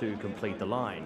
to complete the line.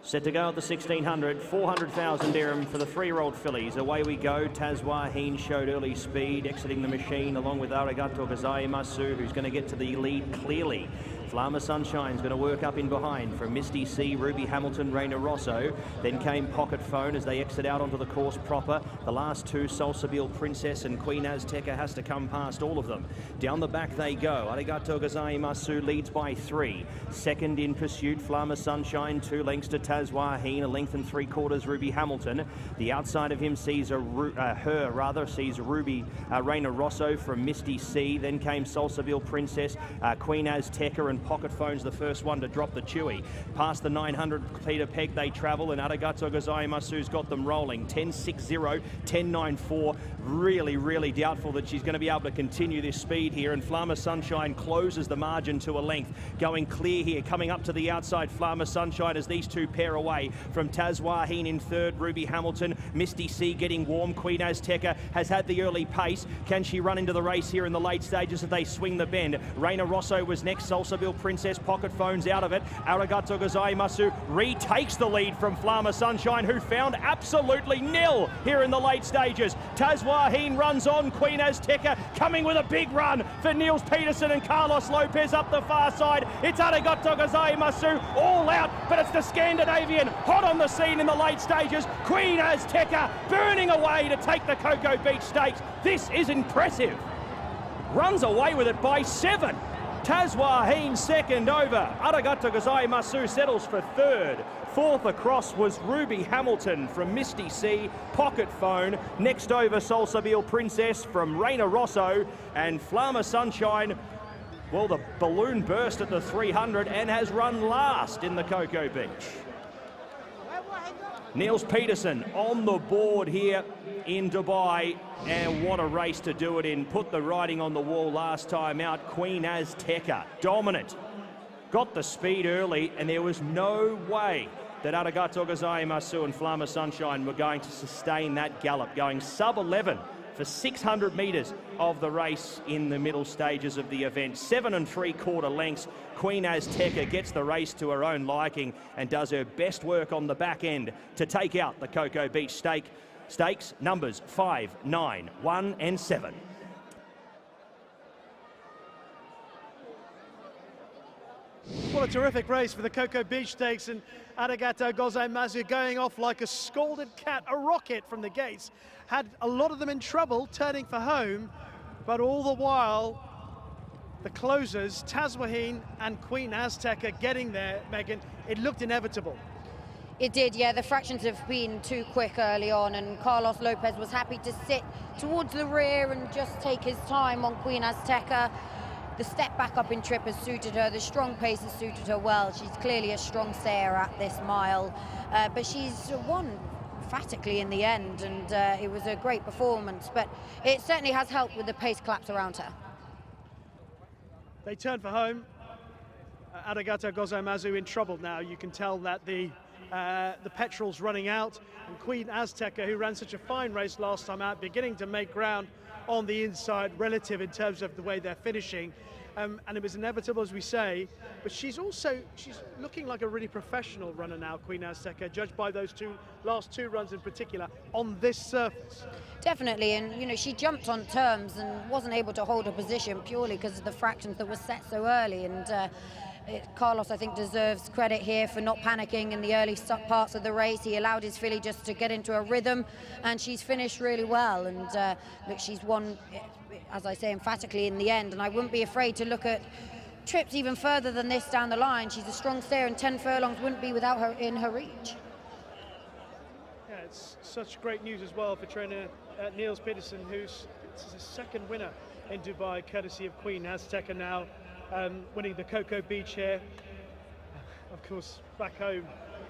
Set to go at the 1600, 400,000 dirham for the 3-year-old fillies. Away we go. Tazwaheen showed early speed, exiting the machine along with Arigato Gazai Masu, who's going to get to the lead clearly. Flama Sunshine's going to work up in behind from Misty C, Ruby Hamilton, Reina Rosso. Then came Pocket Phone as they exit out onto the course proper. The last two, Salsabil Princess and Queen Azteca, has to come past all of them. Down the back they go. Arigato Gazai Masu leads by 3. Second in pursuit, Flama Sunshine, 2 lengths to Tazwaheen, 1 length and 3/4 Ruby Hamilton. The outside of him sees sees Ruby Reina Rosso from Misty C. Then came Salsabil Princess, Queen Azteca, and Pocket Phone's the first one to drop the chewy. Past the 900 Peter Peg they travel, and Arigato Gazai Masu's got them rolling. 10.60, 10.94. Really doubtful that she's going to be able to continue this speed here, and Flama Sunshine closes the margin to a length. Going clear here, coming up to the outside, Flama Sunshine, as these two pair away from Tazwaheen in third, Ruby Hamilton, Misty C getting warm. Queen Azteca has had the early pace. Can she run into the race here in the late stages as they swing the bend? Reina Rosso was next, Salsabil Princess, Pocket Phone's out of it. Arigato Gazai Masu retakes the lead from Flama Sunshine, who found absolutely nil here in the late stages. Tazwaheen runs on. Queen Azteca coming with a big run for Niels Peterson and Carlos Lopez up the far side. It's Arigato Gazai Masu all out, but it's the Scandinavian hot on the scene in the late stages. Queen Azteca burning away to take the Cocoa Beach Stakes. This is impressive. Runs away with it by 7. Tazwaheen second over. Arigato Gazai Masu settles for third. Fourth across was Ruby Hamilton from Misty C, Pocket Phone. Next over, Salsabil Princess from Reina Rosso, and Flama Sunshine. Well, the balloon burst at the 300 and has run last in the Cocoa Beach. Niels Peterson on the board here in Dubai, and what a race to do it in. Put the writing on the wall last time out. Queen Azteca, dominant. Got the speed early, and there was no way that Arigato Gazai Masu and Flama Sunshine were going to sustain that gallop, going sub-11 for 600 metres of the race in the middle stages of the event. 7 3/4 lengths. Queen Azteca gets the race to her own liking and does her best work on the back end to take out the Cocoa Beach Stakes, numbers 5, 9, 1 and 7. What a terrific race for the Cocoa Beach Stakes, and Arigato Gazai Masu going off like a scalded cat, a rocket from the gates. Had a lot of them in trouble turning for home, but all the while the closers, Tazwaheen and Queen Azteca, getting there, Megan. It looked inevitable. It did, yeah. The fractions have been too quick early on, and Carlos Lopez was happy to sit towards the rear and just take his time on Queen Azteca. The step back up in trip has suited her. The strong pace has suited her well. She's clearly a strong stayer at this mile, but she's won emphatically in the end, and it was a great performance, but it certainly has helped with the pace collapse around her. They turn for home. Arigato Gazai Masu in trouble now. You can tell that the petrol's running out, and Queen Azteca, who ran such a fine race last time out, beginning to make ground on the inside relative in terms of the way they're finishing. And it was inevitable, as we say, but she's looking like a really professional runner now, Queen Azteca, judged by those last two runs in particular on this surface. Definitely, and you know, she jumped on terms and wasn't able to hold her position purely because of the fractions that were set so early, and Carlos, I think, deserves credit here for not panicking in the early parts of the race. He allowed his filly just to get into a rhythm, and she's finished really well, and look, she's won, as I say, emphatically in the end, and I wouldn't be afraid to look at trips even further than this down the line. She's a strong stayer, and 10 furlongs wouldn't be without her in her reach. Yeah, it's such great news as well for trainer Niels Peterson, who's his second winner in Dubai, courtesy of Queen Azteca now, winning the Cocoa Beach here. Of course, back home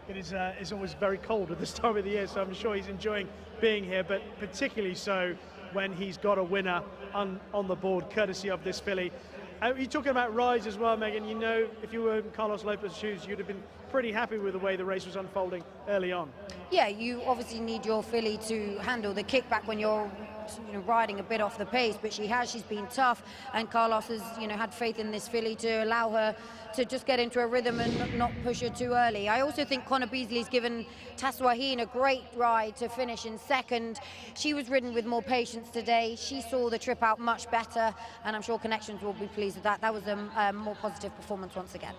it is always very cold at this time of the year, so I'm sure he's enjoying being here, but particularly so when he's got a winner on the board, courtesy of this filly. You're talking about rides as well, Megan. You know, if you were in Carlos Lopez's shoes, you'd have been pretty happy with the way the race was unfolding early on. Yeah, you obviously need your filly to handle the kickback when you're riding a bit off the pace, but she's been tough, and Carlos has, had faith in this filly to allow her to just get into a rhythm and not push her too early. I also think Connor Beasley's given Taswaheen a great ride to finish in second. She was ridden with more patience today. She saw the trip out much better, and I'm sure Connections will be pleased with that. That was a more positive performance once again.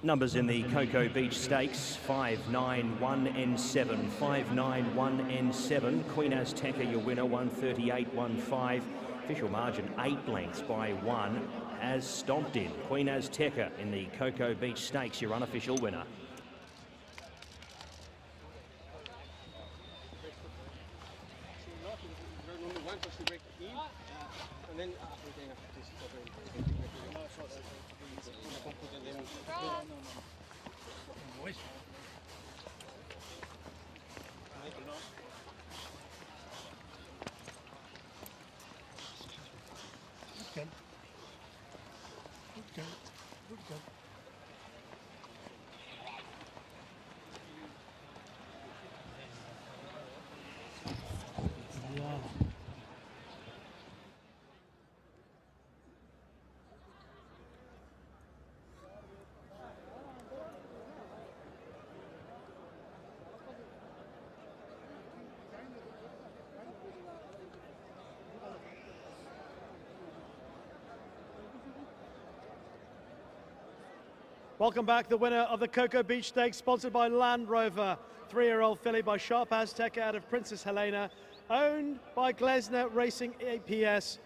Numbers in the Cocoa Beach Stakes: 5, 9, 1 and 7. 5, 9, 1 and 7. Queen Azteca, your winner, 138.15. Official margin 8 lengths by 1, as stomped in. Queen Azteca in the Cocoa Beach Stakes, your unofficial winner. Welcome back. The winner of the Cocoa Beach Stakes, sponsored by Land Rover. 3-year-old filly by Sharp Azteca out of Princess Helena, owned by Glesner Racing APS,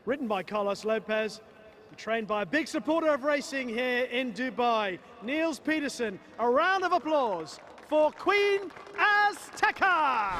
ridden by Carlos Lopez, trained by a big supporter of racing here in Dubai, Niels Peterson. A round of applause for Queen Azteca.